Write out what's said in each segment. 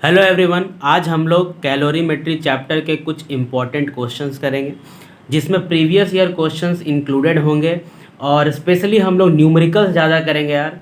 Hello everyone, आज हम लोग कैलोरीमेट्री चैप्टर के कुछ इम्पॉर्टेंट क्वेश्चंस करेंगे जिसमें प्रीवियस ईयर क्वेश्चंस इंक्लूडेड होंगे। और स्पेशली हम लोग न्यूमेरिकल्स ज़्यादा करेंगे यार।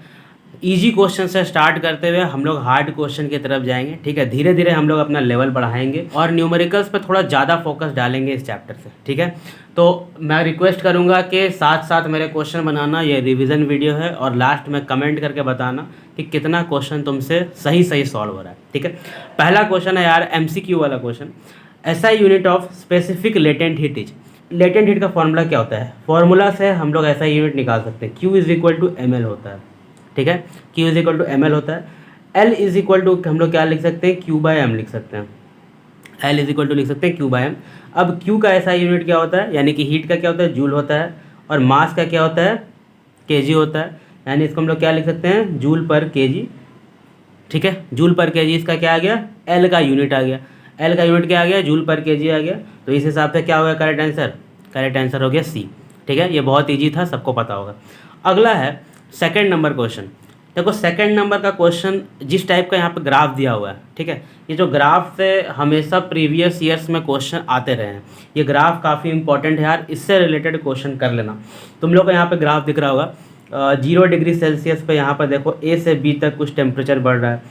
इजी क्वेश्चन से स्टार्ट करते हुए हम लोग हार्ड क्वेश्चन की तरफ जाएंगे। ठीक है, धीरे धीरे हम लोग अपना लेवल बढ़ाएंगे और न्यूमेरिकल्स पे थोड़ा ज़्यादा फोकस डालेंगे इस चैप्टर से। ठीक है, तो मैं रिक्वेस्ट करूंगा कि साथ साथ मेरे क्वेश्चन बनाना, ये रिवीजन वीडियो है, और लास्ट में कमेंट करके बताना कि कितना क्वेश्चन तुमसे सही सही सॉल्व हो रहा है। ठीक है, पहला क्वेश्चन है यार एमसीक्यू वाला क्वेश्चन। ऐसा unit of specific latent heat is. Latent heat का फॉर्मूला क्या होता है? फॉर्मूला से हम लोग ऐसा यूनिट निकाल सकते हैं, Q is equal to M L होता है। ठीक है, Q is equal to M L होता है। L इज इक्वल टू हम लोग क्या लिख सकते हैं? Q बाय एम लिख सकते हैं। L इज इक्वल टू लिख सकते हैं Q बाय एम। अब Q का ऐसा यूनिट क्या होता है, यानी कि हीट का क्या होता है? जूल होता है। और मास का क्या होता है? kg होता है। यानी इसको हम लोग क्या लिख सकते हैं? जूल पर kg। ठीक है, जूल पर केजी इसका क्या आ गया? एल का यूनिट आ गया। एल का यूनिट क्या आ गया? जूल पर केजी आ गया। तो इस हिसाब से क्या होगा करेक्ट आंसर? करेक्ट आंसर हो गया सी। ठीक है, ये बहुत इजी था, सबको पता होगा। अगला है सेकंड नंबर क्वेश्चन। देखो सेकंड नंबर का क्वेश्चन जिस टाइप का यहाँ पे ग्राफ दिया हुआ है, ठीक है, ये जो ग्राफ से हमेशा प्रीवियस ईयर्स में क्वेश्चन आते रहे हैं, ये ग्राफ काफ़ी इंपॉर्टेंट है यार, इससे रिलेटेड क्वेश्चन कर लेना। तुम लोग को यहाँ पे ग्राफ दिख रहा होगा, 0 डिग्री सेल्सियस पे यहाँ पर देखो ए से बी तक कुछ टेम्परेचर बढ़ रहा है,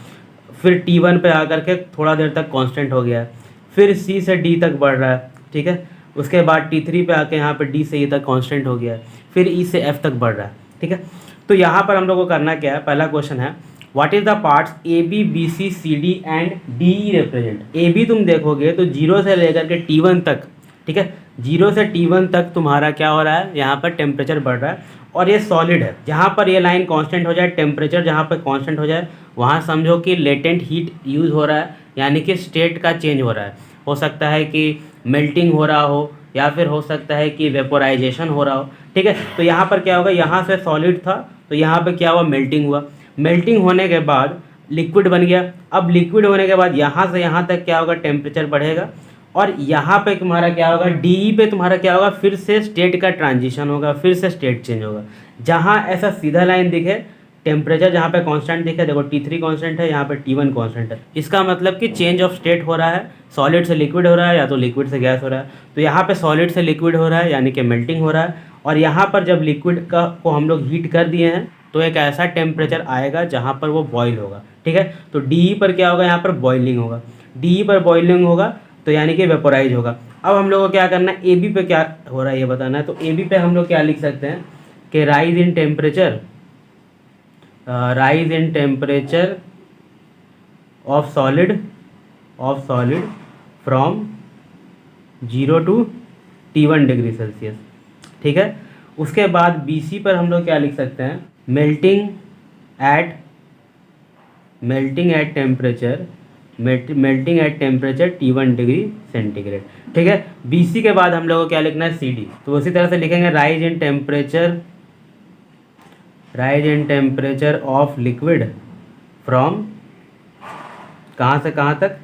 फिर T1 पे आकर के थोड़ा देर तक कांस्टेंट हो गया है, फिर C से D तक बढ़ रहा है। ठीक है, उसके बाद T3 पे आके यहाँ पे D से E तक कांस्टेंट हो गया है, फिर E से F तक बढ़ रहा है। ठीक है, तो यहाँ पर हम लोग को करना क्या है? पहला क्वेश्चन है what is the parts A B B C C D and D E represent. A B तुम देखोगे तो 0 से लेकर के T1 तक, ठीक है, 0 से T1 तक तुम्हारा क्या हो रहा है? यहाँ पर टेम्परेचर बढ़ रहा है और ये सॉलिड है। जहाँ पर ये लाइन कांस्टेंट हो जाए, टेम्परेचर जहाँ पर कांस्टेंट हो जाए, वहाँ समझो कि लेटेंट हीट यूज़ हो रहा है, यानी कि स्टेट का चेंज हो रहा है। हो सकता है कि मेल्टिंग हो रहा हो, या फिर हो सकता है कि वेपोराइजेशन हो रहा हो। ठीक है, तो यहाँ पर क्या होगा? यहाँ से सॉलिड था तो यहाँ पे क्या हुआ? मेल्टिंग हुआ। मेल्टिंग होने के बाद लिक्विड बन गया। अब लिक्विड होने के बाद यहाँ से यहाँ तक क्या होगा? टेम्परेचर बढ़ेगा। और यहाँ पे तुम्हारा क्या होगा? डी पे तुम्हारा क्या होगा? फिर से स्टेट का ट्रांजिशन होगा, फिर से स्टेट चेंज होगा। जहाँ ऐसा सीधा लाइन दिखे, टेम्परेचर जहाँ पे कांस्टेंट दिखे, देखो T3 कांस्टेंट है, यहाँ पे T1 कांस्टेंट है, इसका मतलब कि चेंज ऑफ स्टेट हो रहा है। सॉलिड से लिक्विड हो रहा है या तो लिक्विड से गैस हो रहा है। तो यहाँ पे सॉलिड से लिक्विड हो रहा है, यानी कि मेल्टिंग हो रहा है। और यहाँ पर जब लिक्विड का को हम लोग हीट कर दिए हैं तो एक ऐसा टेम्परेचर आएगा जहाँ पर वो बॉयल होगा। ठीक है, तो डी पर क्या होगा? यहाँ पर बॉइलिंग होगा। डी पर बॉइलिंग होगा तो यानी कि वेपोराइज होगा। अब हम लोग को क्या करना है? ए बी पे क्या हो रहा है ये बताना है। तो ए बी पे हम लोग क्या लिख सकते हैं कि rise in temperature, rise in temperature of solid from 0 to T1 degree Celsius. ठीक है, उसके बाद बी सी पर हम लोग क्या लिख सकते हैं? Melting at temperature T1 degree centigrade. ठीक है, बी सी के बाद हम लोग को क्या लिखना है? C D. तो उसी तरह से लिखेंगे rise in temperature of liquid from कहाँ से कहाँ तक?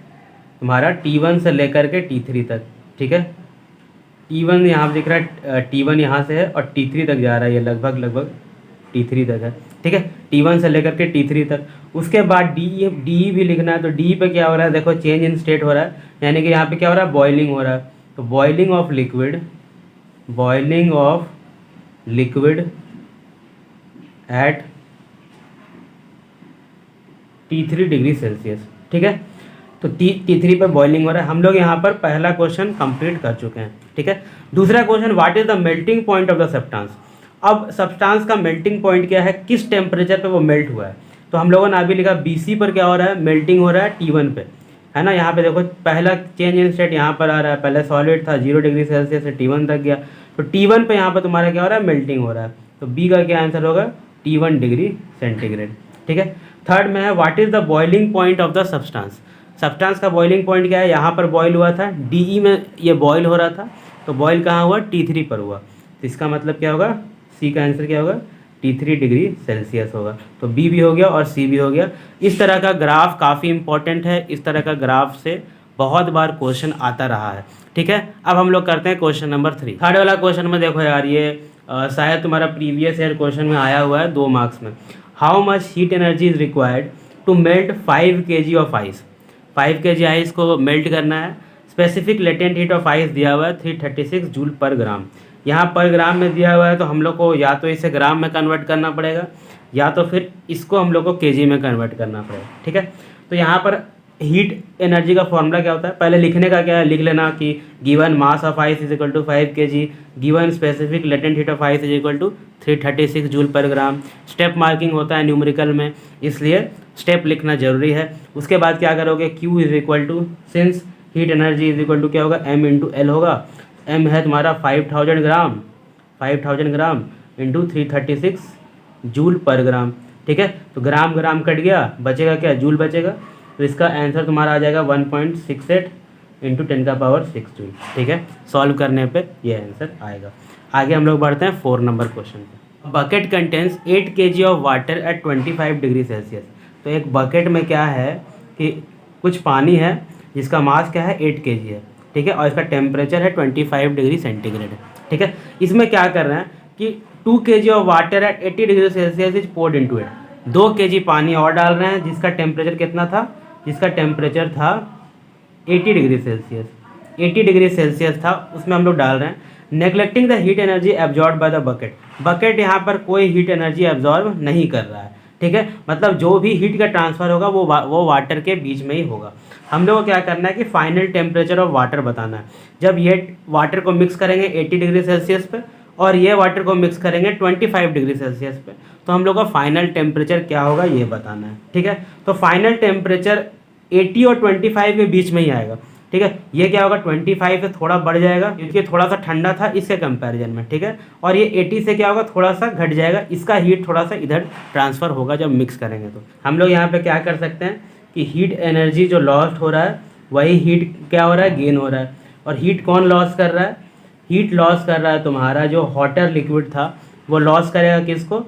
तुम्हारा T1 से लेकर के T3 तक। ठीक है, T1 यहाँ दिख रहा है, T1 यहाँ से है और T3 तक जा रहा है, ये लगभग T3 तक है। ठीक है, T1 से लेकर के T3 तक। उसके बाद डी भी लिखना है। तो डी पे क्या हो रहा है? देखो चेंज इन स्टेट हो रहा है, यानी कि यहाँ पे क्या हो रहा है? बॉइलिंग हो रहा है। तो boiling of liquid at T3 degree Celsius. ठीक है, तो T3 पर बॉइलिंग हो रहा है। हम लोग यहाँ पर पहला क्वेश्चन कंप्लीट कर चुके हैं। ठीक है, दूसरा question what is the melting point of the substance. अब सब्सटेंस का मेल्टिंग पॉइंट क्या है? किस टेम्परेचर पे वो मेल्ट हुआ है? तो हम लोगों ने अभी लिखा BC पर क्या हो रहा है? मेल्टिंग हो रहा है T1 पे, है ना। यहाँ पे देखो पहला चेंज इन स्टेट यहाँ पर आ रहा है, पहले सॉलिड था, 0 डिग्री सेल्सियस से T1 तक गया, तो T1 पे यहाँ पर तुम्हारा क्या हो रहा है? मेल्टिंग हो रहा है। तो बी का क्या आंसर होगा? T1 degree centigrade. ठीक है, थर्ड में है what is the boiling point of the substance. Substance का बॉइलिंग पॉइंट क्या है? यहाँ पर बॉयल हुआ था, DE में ये बॉयल हो रहा था, तो बॉयल कहाँ हुआ? T3 पर हुआ। तो इसका मतलब क्या होगा? सी का आंसर क्या होगा? T3 डिग्री सेल्सियस होगा। तो बी भी हो गया और सी भी हो गया। इस तरह का ग्राफ काफ़ी इंपॉर्टेंट है, इस तरह का ग्राफ से बहुत बार क्वेश्चन आता रहा है। ठीक है, अब हम लोग करते हैं क्वेश्चन नंबर 3। थर्ड वाला क्वेश्चन में देखो यार, ये शायद तुम्हारा प्रीवियस ईयर क्वेश्चन में आया हुआ है 2 मार्क्स में। How much heat energy is required to melt 5 kg of ice. 5 kg ice को मेल्ट करना है। Specific latent heat of ice दिया हुआ है 336 जूल पर ग्राम। यहाँ पर ग्राम में दिया हुआ है तो हम लोग को या तो इसे ग्राम में कन्वर्ट करना पड़ेगा या तो फिर इसको हम लोग को केजी में कन्वर्ट करना पड़ेगा। ठीक है, तो यहाँ पर हीट एनर्जी का फॉर्मूला क्या होता है, पहले लिखने का क्या है, लिख लेना कि given mass of ice is equal to 5 kg, given specific latent heat of ice is equal to 336 joule per gram. Step marking होता है न्यूमेरिकल में, इसलिए स्टेप लिखना जरूरी है। उसके बाद क्या करोगे, Q is equal to, since heat energy is equal to क्या होगा, M इंटू एल होगा। M है तुम्हारा 5000 ग्राम, 5000 ग्राम इंटू 336 जूल पर ग्राम। ठीक है, तो ग्राम ग्राम कट गया, बचेगा क्या, जूल बचेगा। तो इसका आंसर तुम्हारा आ जाएगा 1.68 इंटू 10⁻6 जूल। ठीक है, सॉल्व करने पे ये आंसर आएगा। आगे हम लोग बढ़ते हैं 4 नंबर क्वेश्चन पे। Bucket contains 8 kg of water eight 25 degree Celsius. तो एक बकेट में क्या है कि कुछ पानी है जिसका मास क्या है 8 kg है। ठीक है, और इसका टेम्परेचर है 25 डिग्री सेंटीग्रेड। ठीक है, इसमें क्या कर रहे हैं कि 2 kg of water at 80 degree Celsius is poured into it. 2 kg पानी और डाल रहे हैं जिसका टेम्परेचर कितना था, जिसका टेम्परेचर था 80 डिग्री सेल्सियस, 80 डिग्री सेल्सियस था, उसमें हम लोग डाल रहे हैं। Neglecting the heat energy absorb by the bucket. Bucket यहाँ पर कोई हीट एनर्जी एब्जॉर्ब नहीं कर रहा है। ठीक है, मतलब जो भी हीट का ट्रांसफ़र होगा वो वाटर के बीच में ही होगा। हम लोग को क्या करना है कि फाइनल टेम्परेचर ऑफ वाटर बताना है। जब ये वाटर को मिक्स करेंगे 80 डिग्री सेल्सियस पे और ये वाटर को मिक्स करेंगे 25 डिग्री सेल्सियस पे, तो हम लोग का फाइनल टेम्परेचर क्या होगा ये बताना है। ठीक है, तो फाइनल टेम्परेचर 80 और 25 के बीच में ही आएगा। ठीक है, ये क्या होगा 25 से थोड़ा बढ़ जाएगा क्योंकि थोड़ा सा ठंडा था इसके कंपैरिजन में। ठीक है, और ये 80 से क्या होगा थोड़ा सा घट जाएगा, इसका हीट थोड़ा सा इधर ट्रांसफ़र होगा जब मिक्स करेंगे। तो हम लोग यहाँ पे क्या कर सकते हैं कि हीट एनर्जी जो लॉस्ट हो रहा है वही हीट क्या हो रहा है, गेन हो रहा है। और हीट कौन लॉस कर रहा है, हीट लॉस कर रहा है तुम्हारा जो हॉटर लिक्विड था वो लॉस करेगा किसको,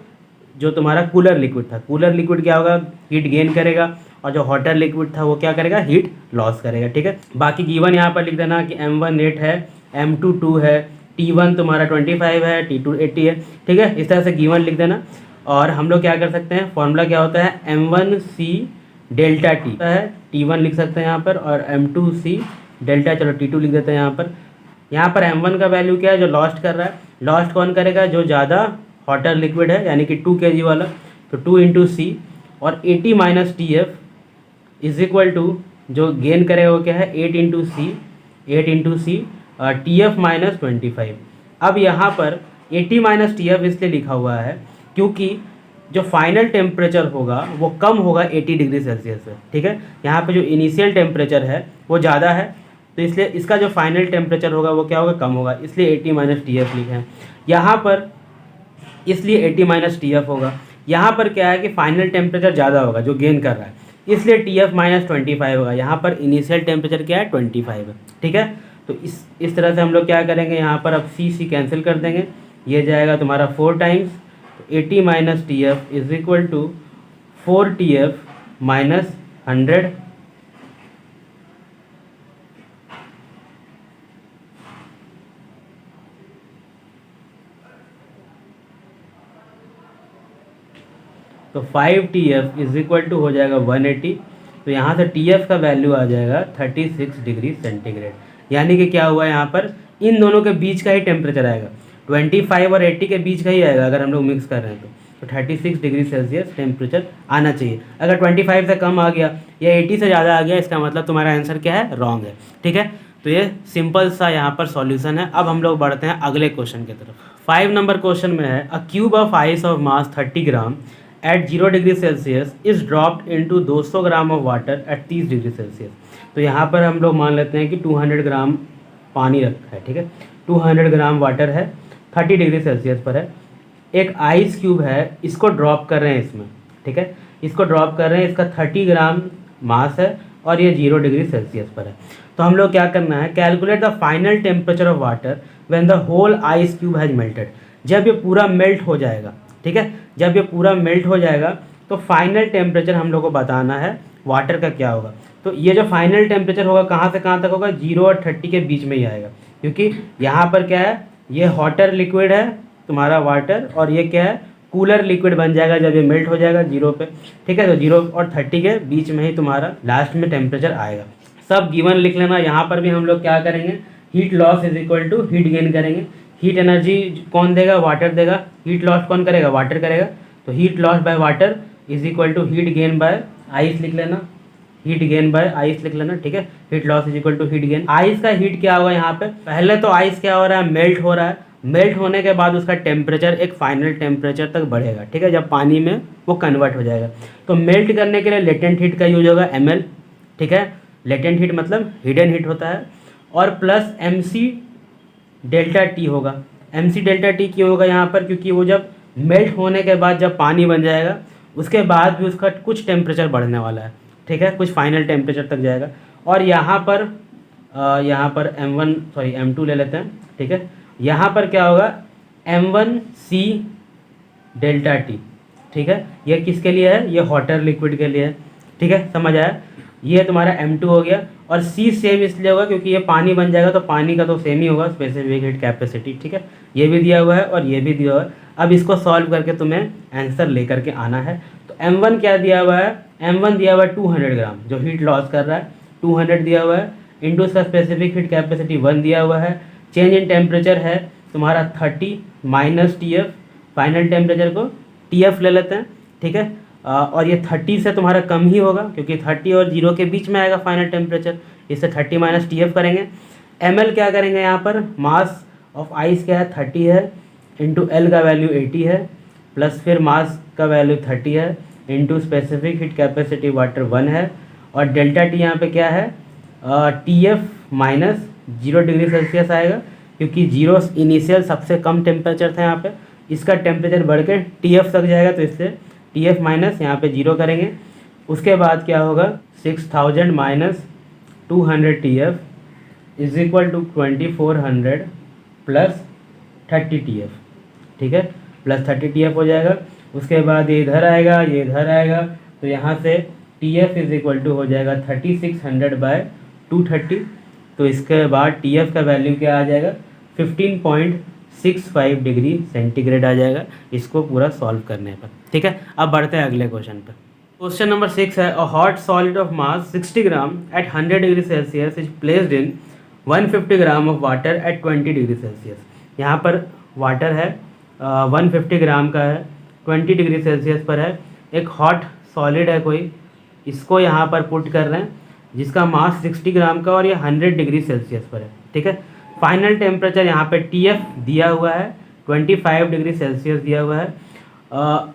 जो तुम्हारा कूलर लिक्विड था। कूलर लिक्विड क्या होगा, हीट गेन करेगा, और जो हॉटर लिक्विड था वो क्या करेगा, हीट लॉस करेगा। ठीक है, बाकी गिवन यहाँ पर लिख देना कि M1 8 है, M2 2 है, T1 तुम्हारा 25 है, T2 80 है। ठीक है, इस तरह से गिवन लिख देना। और हम लोग क्या कर सकते हैं, फॉर्मूला क्या होता है, M1C डेल्टा T है, T1 लिख सकते हैं यहाँ पर, और M2C डेल्टा, चलो T2 लिख देते हैं यहाँ पर। यहाँ पर M1 का वैल्यू क्या है, जो लॉस्ट कर रहा है। लॉस्ट कौन करेगा, जो ज़्यादा हॉटर लिक्विड है, यानी कि 2 kg वाला, तो 2 इंटू सी, और 80 minus TF is equal to जो गेन करेगा वो क्या है 8 into C, 8 into C, TF minus 25। अब यहाँ पर 80 माइनस TF इसलिए लिखा हुआ है क्योंकि जो फाइनल टेम्परेचर होगा वो कम होगा 80 डिग्री सेल्सियस से। ठीक है, यहाँ पे जो इनिशियल टेम्परेचर है वो ज़्यादा है, तो इसलिए इसका जो फाइनल टेम्परेचर होगा वो क्या होगा, कम होगा, इसलिए 80 माइनस TF लिखे हैं यहाँ पर, इसलिए 80 माइनस TF होगा। यहाँ पर क्या है कि फाइनल टेम्परेचर ज़्यादा होगा जो गेन कर रहा है, इसलिए TF माइनस 25 होगा। यहाँ पर इनिशियल टेम्परेचर क्या है 25 है। ठीक है, तो इस तरह से हम लोग क्या करेंगे, यहाँ पर अब सी कैंसिल कर देंगे, ये जाएगा तुम्हारा 4 टाइम्स, तो 80 minus TF is equal to 4 TF minus 100। तो 5 TF इज इक्वल टू हो जाएगा 180। तो यहाँ से TF का वैल्यू आ जाएगा 36 डिग्री सेंटीग्रेड। यानी कि क्या हुआ यहाँ पर, इन दोनों के बीच का ही टेम्परेचर आएगा, 25 और 80 के बीच का ही आएगा अगर हम लोग मिक्स कर रहे हैं तो 36 डिग्री सेल्सियस टेम्परेचर आना चाहिए। अगर 25 से कम आ गया या 80 से ज़्यादा आ गया, इसका मतलब तुम्हारा आंसर क्या है, रॉन्ग है। ठीक है, तो ये सिंपल सा यहाँ पर सॉल्यूशन है। अब हम लोग बढ़ते हैं अगले क्वेश्चन की तरफ। 5 नंबर क्वेश्चन में है, a cube of ice of mass 30 gram at 0 degree Celsius is dropped into 200 gram of water at 30 degree Celsius. तो यहाँ पर हम लोग मान लेते हैं कि 200 ग्राम पानी रखा है। ठीक है, 200 ग्राम वाटर है, 30 डिग्री सेल्सियस पर है। एक आइस क्यूब है, इसको ड्रॉप कर रहे हैं इसमें। ठीक है, इसको ड्रॉप कर रहे हैं, इसका 30 ग्राम मास है और ये 0 डिग्री सेल्सियस पर है। तो हम लोग क्या करना है, calculate the final temperature of water when the whole ice cube has melted. जब ये पूरा मेल्ट हो जाएगा, ठीक है, जब ये पूरा मेल्ट हो जाएगा तो फाइनल टेम्परेचर हम लोग को बताना है वाटर का क्या होगा। तो ये जो फाइनल टेम्परेचर होगा कहाँ से कहाँ तक होगा, 0 और 30 के बीच में ही आएगा, क्योंकि यहाँ पर क्या है, ये हॉटर लिक्विड है तुम्हारा वाटर, और ये क्या है कूलर लिक्विड बन जाएगा जब ये मेल्ट हो जाएगा 0 पे, ठीक है। तो 0 और 30 के बीच में ही तुम्हारा लास्ट में टेम्परेचर आएगा। सब गिवन लिख लेना। यहाँ पर भी हम लोग क्या करेंगे, heat loss is equal to heat gain करेंगे। हीट एनर्जी कौन देगा, वाटर देगा। हीट लॉस कौन करेगा, वाटर करेगा। तो heat loss by water is equal to heat gain by ice लिख लेना, हीट गेन बाय आइस लिख लेना, ठीक है। Heat loss is equal to heat gain. Ice का हीट क्या होगा यहाँ पे, पहले तो आइस क्या हो रहा है, मेल्ट हो रहा है। मेल्ट होने के बाद उसका टेम्परेचर एक फाइनल टेम्परेचर तक बढ़ेगा, ठीक है, जब पानी में वो कन्वर्ट हो जाएगा। तो मेल्ट करने के लिए लेटेंट हीट का यूज होगा ml, ठीक है। लेटेंट हीट मतलब हिडन हीट होता है। और प्लस mc डेल्टा टी होगा। mc डेल्टा टी क्यों होगा यहाँ पर, क्योंकि वो जब मेल्ट होने के बाद जब पानी बन जाएगा उसके बाद भी उसका कुछ टेम्परेचर बढ़ने वाला है, ठीक है, कुछ फाइनल टेम्परेचर तक जाएगा। और यहाँ पर m2 ले लेते हैं, ठीक है। यहाँ पर क्या होगा, m1c डेल्टा टी, ठीक है। ये किसके लिए है, ये हॉटर लिक्विड के लिए है, ठीक है, समझ आया। ये तुम्हारा m2 हो गया। और c सेम इसलिए होगा क्योंकि ये पानी बन जाएगा तो पानी का तो सेम ही होगा स्पेसिफिक हीट कैपेसिटी, ठीक है। ये भी दिया हुआ है और ये भी दिया हुआ है। अब इसको सॉल्व करके तुम्हें आंसर लेकर के आना है। तो m1 क्या दिया हुआ है, m1 दिया हुआ है 200 ग्राम, जो हीट लॉस कर रहा है 200 दिया हुआ है, इंटू उसका स्पेसिफिक हीट कैपेसिटी 1 दिया हुआ है। चेंज इन टेम्परेचर है तुम्हारा 30 माइनस TF, फाइनल टेम्परेचर को TF ले लेते हैं, ठीक है। और ये 30 से तुम्हारा कम ही होगा क्योंकि 30 और 0 के बीच में आएगा फाइनल टेम्परेचर, इससे 30 माइनस TF करेंगे। ml क्या करेंगे यहाँ पर, मास ऑफ आइस क्या है 30 है, इंटू L का वैल्यू 80 है, प्लस फिर मास का वैल्यू 30 है, into specific heat capacity water 1 है। और डेल्टा टी यहाँ पे क्या है, TF माइनस 0 डिग्री सेल्सियस आएगा क्योंकि 0 इनिशियल सबसे कम टेम्परेचर था यहाँ पे, इसका टेम्परेचर बढ़ के TF तक जाएगा तो इससे TF माइनस यहाँ पे 0 करेंगे। उसके बाद क्या होगा, 6000 minus 200 TF is equal to 2400 plus 30 TF, ठीक है, प्लस 30 TF हो जाएगा। उसके बाद ये इधर आएगा, ये इधर आएगा, तो यहाँ से TF इज इक्वल टू हो जाएगा 3600 बाय 230। तो इसके बाद TF का वैल्यू क्या आ जाएगा, 15.65 डिग्री सेंटीग्रेड आ जाएगा इसको पूरा सॉल्व करने पर, ठीक है। अब बढ़ते हैं अगले क्वेश्चन पर। क्वेश्चन नंबर 6 है, a hot solid of mass 60 gram at 100 degree Celsius is placed in 150 gram of water at 20 degree Celsius. यहाँ पर वाटर है 150 ग्राम का है, 20 डिग्री सेल्सियस पर है। एक हॉट सॉलिड है कोई, इसको यहाँ पर पुट कर रहे हैं जिसका मास 60 ग्राम का और ये 100 डिग्री सेल्सियस पर है, ठीक है। फाइनल टेम्परेचर यहाँ पे TF दिया हुआ है 25 डिग्री सेल्सियस दिया हुआ है।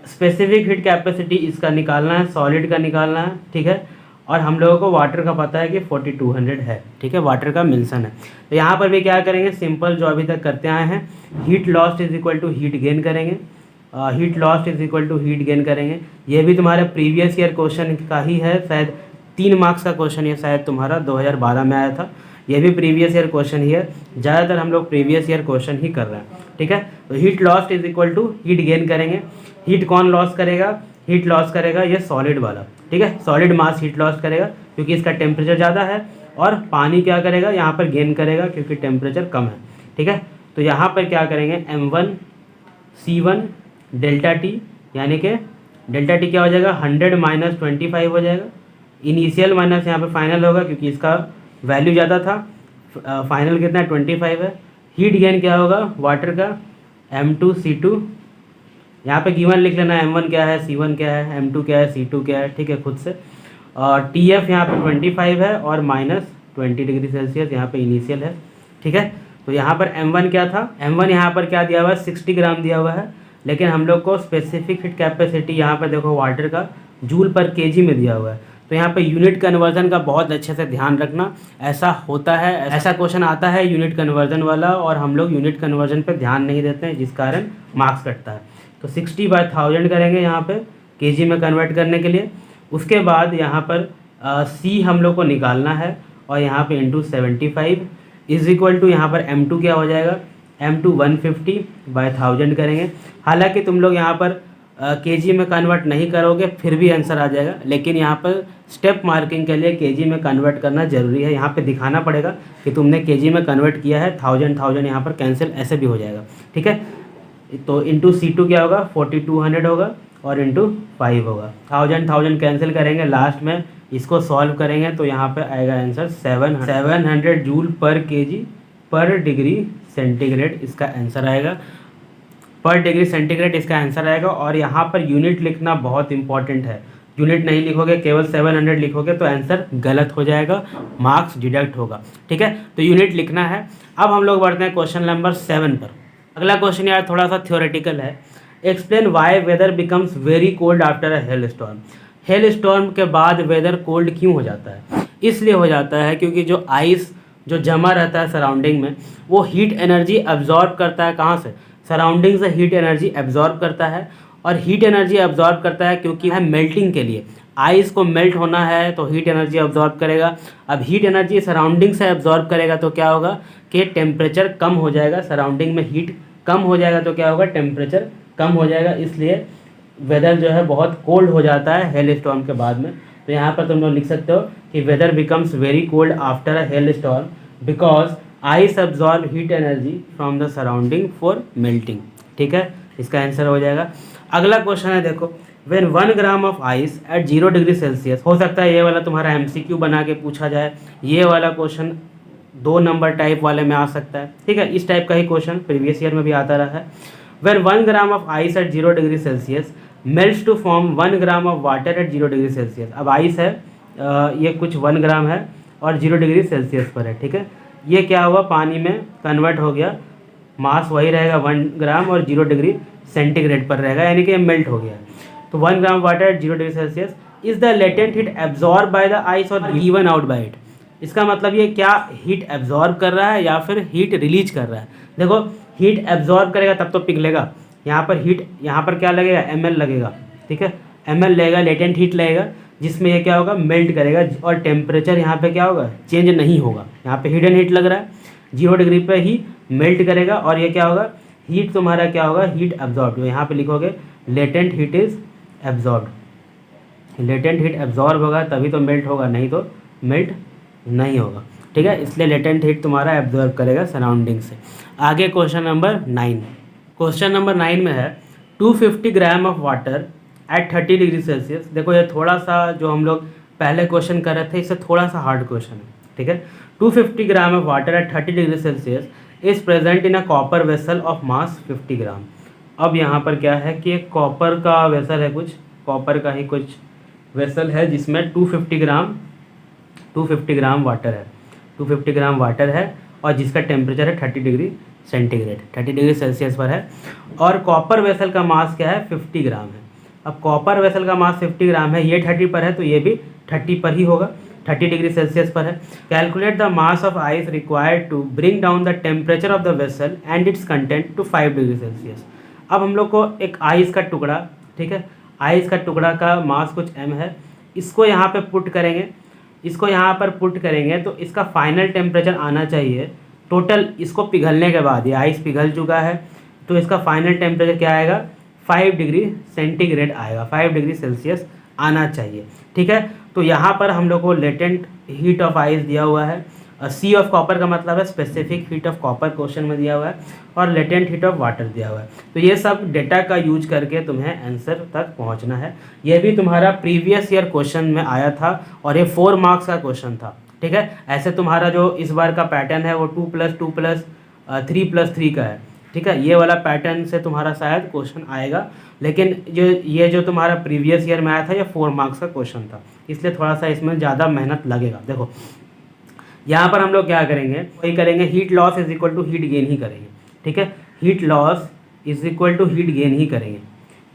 स्पेसिफिक हीट कैपेसिटी इसका निकालना है, सॉलिड का निकालना है, ठीक है। और हम लोगों को वाटर का पता है कि 4200 है, ठीक है, वाटर का मिल्सन है। तो यहाँ पर भी क्या करेंगे, सिंपल जो अभी तक करते आए हैं, heat lost is equal to heat gain करेंगे। Heat lost is equal to heat gain करेंगे। ये भी तुम्हारे प्रीवियस ईयर क्वेश्चन का ही है, शायद 3 मार्क्स का क्वेश्चन ये शायद तुम्हारा 2012 में आया था। ये भी प्रीवियस ईयर क्वेश्चन ही है, ज़्यादातर हम लोग प्रीवियस ईयर क्वेश्चन ही कर रहे हैं, ठीक है। तो heat lost is equal to heat gain करेंगे। हीट कौन लॉस करेगा, हीट लॉस करेगा ये सॉलिड वाला, ठीक है, सॉलिड मास हीट लॉस करेगा क्योंकि इसका टेम्परेचर ज़्यादा है। और पानी क्या करेगा, यहाँ पर गेन करेगा क्योंकि टेम्परेचर कम है, ठीक है। तो यहाँ पर क्या करेंगे, m1c1 डेल्टा टी, यानी कि डेल्टा टी क्या हो जाएगा, 100 माइनस 25 हो जाएगा। इनिशियल माइनस यहाँ पे फाइनल होगा क्योंकि इसका वैल्यू ज़्यादा था, फाइनल कितना है 25 है। हीट गेन क्या होगा वाटर का, m2c2, यहाँ पे गिवन लिख लेना, m1 क्या है, c1 क्या है, m2 क्या है, c2 क्या है, ठीक है, खुद से। और TF यहाँ पे 25 है और माइनस 20 डिग्री सेल्सियस यहाँ पे इनिशियल है, ठीक है। तो यहाँ पर m1 क्या था, m1 यहाँ पर क्या दिया हुआ है, 60 ग्राम दिया हुआ है, लेकिन हम लोग को स्पेसिफिक हीट कैपेसिटी यहाँ पर देखो वाटर का जूल पर केजी में दिया हुआ है। तो यहाँ पे यूनिट कन्वर्जन का बहुत अच्छे से ध्यान रखना, ऐसा होता है, ऐसा क्वेश्चन आता है यूनिट कन्वर्जन वाला, और हम लोग यूनिट कन्वर्जन पे ध्यान नहीं देते हैं जिस कारण मार्क्स कटता है। तो 60/1000 करेंगे यहाँ पे केजी में कन्वर्ट करने के लिए। उसके बाद यहाँ पर C हम लोग को निकालना है और यहाँ पे इंटू 75 इज इक्वल टू यहाँ पर m2 क्या हो जाएगा, m2 150/1000 करेंगे। हालांकि तुम लोग यहाँ पर केजी में कन्वर्ट नहीं करोगे फिर भी आंसर आ जाएगा, लेकिन यहाँ पर स्टेप मार्किंग के लिए केजी में कन्वर्ट करना ज़रूरी है। यहाँ पे दिखाना पड़ेगा कि तुमने केजी में कन्वर्ट किया है, 1000 यहाँ पर कैंसिल ऐसे भी हो जाएगा, ठीक है। तो इंटू C2 क्या होगा 4200 होगा और इंटू 5 होगा। 1000 कैंसिल करेंगे, लास्ट में इसको सॉल्व करेंगे तो यहाँ पे आएगा आंसर 700 जूल पर केजी पर डिग्री सेंटीग्रेड इसका आंसर आएगा। पर डिग्री सेंटीग्रेड इसका आंसर आएगा। और यहाँ पर यूनिट लिखना बहुत इंपॉर्टेंट है, यूनिट नहीं लिखोगे केवल 700 लिखोगे तो आंसर गलत हो जाएगा, मार्क्स डिडक्ट होगा। ठीक है, तो यूनिट लिखना है। अब हम लोग बढ़ते हैं क्वेश्चन नंबर 7 पर। अगला क्वेश्चन यार थोड़ा सा थ्योरेटिकल है। Explain why weather becomes very cold after a hail storm. Hail storm के बाद वेदर कोल्ड क्यों हो जाता है? इसलिए हो जाता है क्योंकि जो आइस जो जमा रहता है सराउंडिंग में वो हीट एनर्जी एब्जॉर्ब करता है। कहाँ से? सराउंडिंग से हीट एनर्जी एब्जॉर्ब करता है। और हीट एनर्जी एब्जॉर्ब करता है क्योंकि है मेल्टिंग के लिए, आइस को मेल्ट होना है तो हीट एनर्जी एब्जॉर्ब करेगा। अब हीट एनर्जी सराउंडिंग से एब्जॉर्ब करेगा तो क्या होगा कि टेम्परेचर कम हो जाएगा, सराउंडिंग में हीट कम हो जाएगा तो क्या होगा टेम्परेचर कम हो जाएगा। इसलिए वेदर जो है बहुत कोल्ड हो जाता है हेल स्टॉर्म के बाद में। तो यहाँ पर तुम लोग लिख सकते हो कि weather becomes very cold after a hail storm because ice absorb heat energy from the surrounding for melting. ठीक है, इसका आंसर हो जाएगा। अगला क्वेश्चन है देखो, when 1 gram of ice at 0 degree Celsius. हो सकता है ये वाला तुम्हारा MCQ बना के पूछा जाए, ये वाला क्वेश्चन 2 नंबर टाइप वाले में आ सकता है। ठीक है, इस टाइप का ही क्वेश्चन प्रीवियस ईयर में भी आता रहा है। When 1 gram of ice at 0 degree Celsius melts to form 1 gram of water at 0 degree Celsius. अब आइस है ये कुछ 1 ग्राम है और 0 डिग्री सेल्सियस पर है। ठीक है, ये क्या हुआ पानी में कन्वर्ट हो गया, मास वही रहेगा 1 ग्राम और 0 डिग्री सेंटीग्रेड पर रहेगा, यानी कि ये मेल्ट हो गया। तो 1 gram water at 0 degree Celsius is the latent heat absorb by the ice और गिवन आउट बाय इट। इसका मतलब ये क्या हीट एब्जॉर्ब कर रहा है या फिर हीट रिलीज कर रहा है? देखो हीट एब्जॉर्ब करेगा तब तो पिघलेगा, यहाँ पर हीट यहाँ पर क्या लगेगा ml लगेगा। ठीक है, ml लगेगा, लेटेंट हीट लगेगा जिसमें ये क्या होगा मेल्ट करेगा और टेम्परेचर यहाँ पे क्या होगा चेंज नहीं होगा। यहाँ पे हिडन हीट लग रहा है 0 डिग्री पे ही मेल्ट करेगा और ये क्या होगा हीट तुम्हारा क्या होगा हीट एब्जॉर्ब। यहाँ पे लिखोगे latent heat is absorb, latent heat absorb होगा तभी तो मेल्ट होगा, नहीं तो मेल्ट नहीं होगा। ठीक है, इसलिए लेटेंट हीट तुम्हारा एब्जॉर्ब करेगा सराउंडिंग से। आगे क्वेश्चन नंबर 9। क्वेश्चन नंबर 9 में है 250 ग्राम of water at 30 degree Celsius. देखो ये थोड़ा सा जो हम लोग पहले क्वेश्चन कर रहे थे इससे थोड़ा सा हार्ड क्वेश्चन है। ठीक है, 250 ग्राम of water at 30 degree Celsius is present in a copper vessel of mass 50 ग्राम। अब यहाँ पर क्या है कि एक कॉपर का वेसल है, कुछ कॉपर का ही कुछ वेसल है जिसमें 250 ग्राम वाटर है, 250 ग्राम वाटर है और जिसका टेम्परेचर है 30 डिग्री सेंटीग्रेड, 30 डिग्री सेल्सियस पर है। और कॉपर वेसल का मास क्या है 50 ग्राम है। अब कॉपर वेसल का मास 50 ग्राम है, ये 30 पर है तो ये भी 30 पर ही होगा, 30 डिग्री सेल्सियस पर है। Calculate the mass of ice required to bring down the temperature of the vessel and its content to 5 degree Celsius. अब हम लोग को एक आइस का टुकड़ा, ठीक है, आइस का टुकड़ा का मास कुछ m है, इसको यहाँ पे पुट करेंगे, इसको यहाँ पर पुट करेंगे तो इसका फाइनल टेम्परेचर आना चाहिए टोटल, इसको पिघलने के बाद ये आइस पिघल चुका है तो इसका फाइनल टेम्परेचर क्या आएगा 5 डिग्री सेंटीग्रेड आएगा, 5 डिग्री सेल्सियस आना चाहिए। ठीक है, तो यहाँ पर हम लोग को लेटेंट हीट ऑफ आइस दिया हुआ है, सी ऑफ कॉपर का मतलब है specific heat of copper question में दिया हुआ है और लेटेंट हीट ऑफ वाटर दिया हुआ है। तो ये सब डेटा का यूज करके तुम्हें आंसर तक पहुंचना है। ये भी तुम्हारा प्रीवियस ईयर क्वेश्चन में आया था और ये 4 मार्क्स का क्वेश्चन था। ठीक है, ऐसे तुम्हारा जो इस बार का पैटर्न है वो 2+2+3+3 का है। ठीक है, ये वाला पैटर्न से तुम्हारा शायद क्वेश्चन आएगा, लेकिन जो तुम्हारा प्रीवियस ईयर में आया था ये 4 मार्क्स का क्वेश्चन था, इसलिए थोड़ा सा इसमें ज़्यादा मेहनत लगेगा। देखो यहाँ पर हम लोग क्या करेंगे, वही करेंगे, heat loss is equal to heat gain ही करेंगे। ठीक है, heat loss is equal to heat gain ही करेंगे।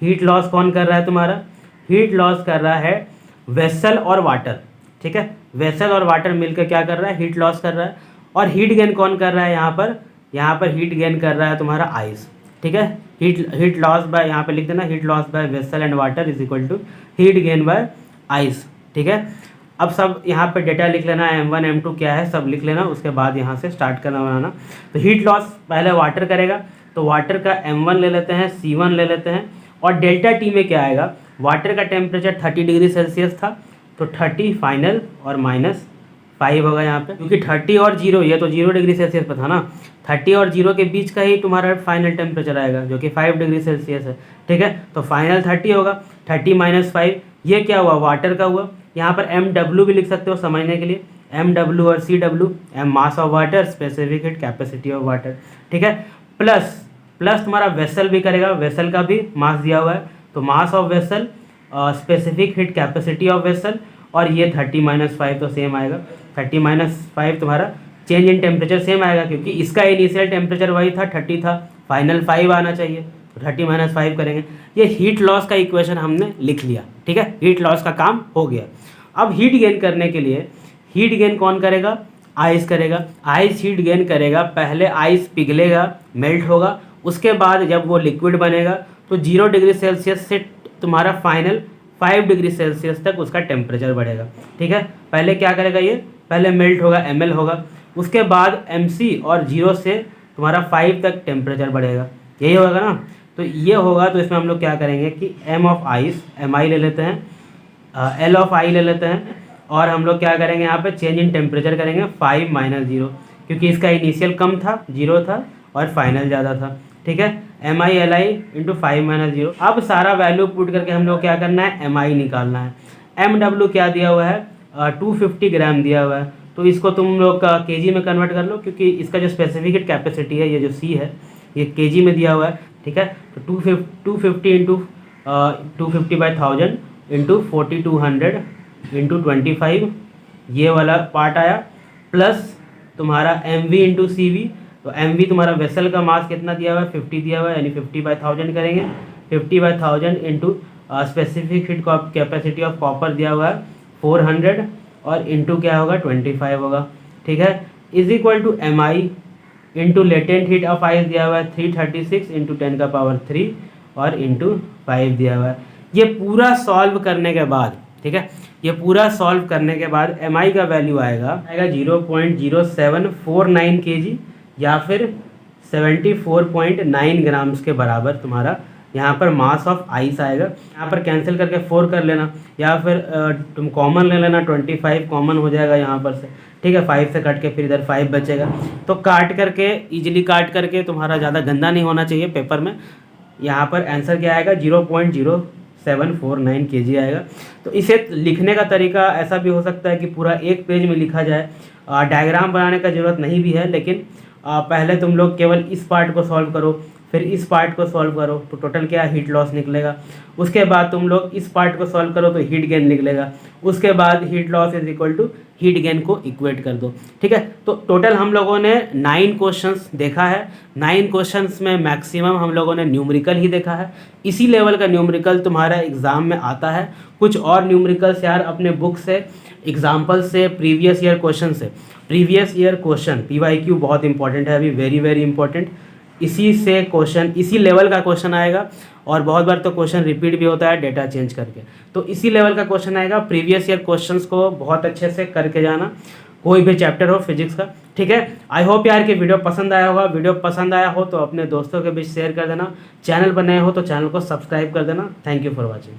हीट लॉस कौन कर रहा है तुम्हारा, हीट लॉस कर रहा है वेसल और वाटर। ठीक है, वेसल और वाटर मिलकर क्या कर रहा है हीट लॉस कर रहा है। और हीट गेन कौन कर रहा है यहाँ पर हीट गेन कर रहा है तुम्हारा आइस। ठीक है, हीट लॉस बाय, यहाँ पे लिख देना heat loss by vessel and water is equal to heat gain by ice. ठीक है, अब सब यहाँ पे डेटा लिख लेना, m1 m2 क्या है सब लिख लेना, उसके बाद यहाँ से स्टार्ट करना बनाना। तो हीट लॉस पहले वाटर करेगा तो वाटर का m1 ले लेते हैं, c1 ले लेते हैं और डेल्टा टी में क्या आएगा, वाटर का टेम्परेचर 30 डिग्री सेल्सियस था तो 30 फाइनल और 5 होगा यहाँ पे, क्योंकि 30 और 0, ये तो 0 डिग्री सेल्सियस पर था ना, 30 और 0 के बीच का ही तुम्हारा फाइनल टेम्परेचर आएगा जो कि 5 डिग्री सेल्सियस है। ठीक है, तो फाइनल 30 होगा, 30 माइनस 5, ये क्या हुआ, वाटर का हुआ। यहाँ पर MW भी लिख सकते हो समझने के लिए, MW और CW, M mass of water, specific heat capacity of water. ठीक है, प्लस तुम्हारा वेसल भी करेगा, वेसल का भी मास दिया हुआ है, तो mass of vessel, specific heat capacity of vessel, और ये 30 माइनस 5 तो सेम आएगा। 30 माइनस 5 तुम्हारा चेंज इन टेम्परेचर सेम आएगा, क्योंकि इसका इनिशियल टेम्परेचर वही था 30 था, फाइनल 5 आना चाहिए, तो 30 माइनस 5 करेंगे। ये हीट लॉस का इक्वेशन हमने लिख लिया। ठीक है, हीट लॉस का काम हो गया। अब हीट गेन करने के लिए, हीट गेन कौन करेगा, आइस करेगा। आइस हीट गेन करेगा, पहले आइस पिघलेगा, मेल्ट होगा, उसके बाद जब वो लिक्विड बनेगा तो 0 डिग्री सेल्सियस से तुम्हारा फाइनल 5 डिग्री सेल्सियस तक उसका टेम्परेचर बढ़ेगा। ठीक है, पहले क्या करेगा, ये पहले मेल्ट होगा, ml होगा, उसके बाद mc और 0 से तुम्हारा 5 तक टेम्परेचर बढ़ेगा, यही होगा ना। तो ये होगा, तो इसमें हम लोग क्या करेंगे कि m ऑफ आइस, mi ले लेते हैं, l ऑफ i ले लेते हैं, और हम लोग क्या करेंगे यहाँ पे चेंज इन टेम्परेचर करेंगे 5 माइनस 0, क्योंकि इसका इनिशियल कम था, 0 था, और फाइनल ज़्यादा था। ठीक है, mi li इंटू 5 माइनस 0। अब सारा वैल्यू पुट करके हम लोग क्या करना है, mi निकालना है। mw क्या दिया हुआ है, 250 ग्राम दिया हुआ है, तो इसको तुम लोग का kg में कन्वर्ट कर लो, क्योंकि इसका जो स्पेसिफिक कैपेसिटी है, ये जो c है, ये kg में दिया हुआ है। ठीक है, तो 250 इंटू 250/1000 इंटू 4200 इंटू 25, ये वाला पार्ट आया, प्लस तुम्हारा mv इंटू सी, तो mv तुम्हारा वेसल का मास कितना दिया हुआ है, 50 दिया हुआ है, यानी 50/1000 करेंगे, 50/1000 into specific heat capacity of copper दिया हुआ है 400, और इंटू क्या होगा 25 होगा। ठीक है, is equal to mi into latent heat of ice दिया हुआ है 336 इंटू 10⁻³ और इंटू 5 दिया हुआ है। ये पूरा सॉल्व करने के बाद, ठीक है, ये पूरा सॉल्व करने के बाद mi का वैल्यू आएगा 0.0749 kg, या फिर 74.9 ग्राम्स के बराबर तुम्हारा यहाँ पर मास ऑफ आइस आएगा। यहाँ पर कैंसिल करके 4 कर लेना, या फिर तुम कॉमन ले लेना, 25 कॉमन हो जाएगा यहाँ पर से। ठीक है, 5 से कट के फिर इधर 5 बचेगा, तो काट करके इजीली काट करके, तुम्हारा ज़्यादा गंदा नहीं होना चाहिए पेपर में। यहाँ पर आंसर क्या आएगा, 0.0749 kg आएगा। तो इसे लिखने का तरीका ऐसा भी हो सकता है कि पूरा एक पेज में लिखा जाए, डायग्राम बनाने का ज़रूरत नहीं भी है, लेकिन पहले तुम लोग केवल इस पार्ट को सॉल्व करो, फिर इस पार्ट को सॉल्व करो, तो टोटल क्या हीट लॉस निकलेगा। उसके बाद तुम लोग इस पार्ट को सॉल्व करो तो हीट गेन निकलेगा। उसके बाद heat loss is equal to heat gain को इक्वेट कर दो। ठीक है, तो टोटल हम लोगों ने 9 क्वेश्चंस देखा है। 9 क्वेश्चंस में मैक्सिमम हम लोगों ने न्यूमेरिकल ही देखा है। इसी लेवल का न्यूमेरिकल तुम्हारा एग्जाम में आता है। कुछ और न्यूमेरिकल्स यार अपने बुक से, एग्जाम्पल से, प्रीवियस ईयर क्वेश्चन से, प्रीवियस ईयर क्वेश्चन PYQ बहुत इंपॉर्टेंट है अभी, वेरी वेरी इंपॉर्टेंट। इसी से क्वेश्चन, इसी लेवल का क्वेश्चन आएगा, और बहुत बार तो क्वेश्चन रिपीट भी होता है डेटा चेंज करके, तो इसी लेवल का क्वेश्चन आएगा। प्रीवियस ईयर क्वेश्चंस को बहुत अच्छे से करके जाना, कोई भी चैप्टर हो फिजिक्स का। ठीक है, आई होप यार कि वीडियो पसंद आया होगा। वीडियो पसंद आया हो तो अपने दोस्तों के बीच शेयर कर देना, चैनल पर नए हो तो चैनल को सब्सक्राइब कर देना। Thank you for watching.